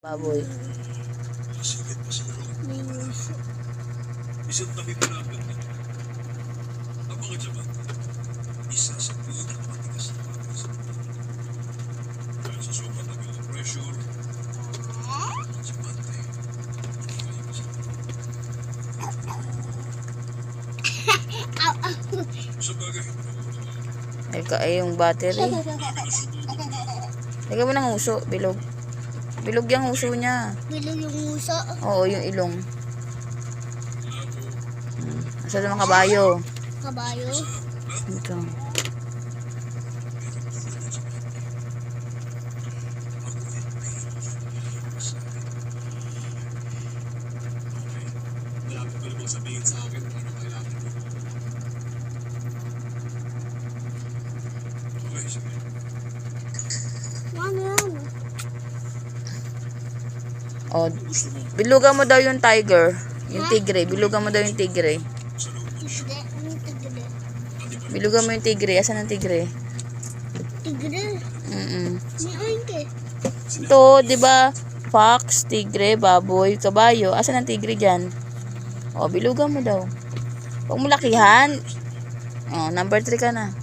Baboy. Masigit pa siguro. May uso. Isang tabi pa lang ng ang mga jaman, isa sa pinakamatigas na bagay sa mundo. Dahil sa sobrang tagal ng pressure, ang jamante, hindi ka sa bagay, Ay, yung battery. namin ang sumugot na Lagyan mo ng uso, bilog. Bilog yung uso niya. Bilog yung uso. Oo, yung ilong. labo, Asa naman kabayo. Kabayo. Ito. malapit ko namang sabihin sa akin kung ano kailangan ko. Okay, sige. Ano yan? Oh, Gusto mo bilugan mo daw yung tiger. Yung tigre. Bilugan mo daw yung tigre. sa loob ng Tigre. Anong tigre? Bilugan mo yung tigre. Asan ang tigre? Tigre. May oink eh. Ito, di ba? Fox, tigre, baboy, kabayo. Asan ang tigre dyan? Oh, bilugan mo daw. Huwag mo lakihan. Oh, number 3 ka na.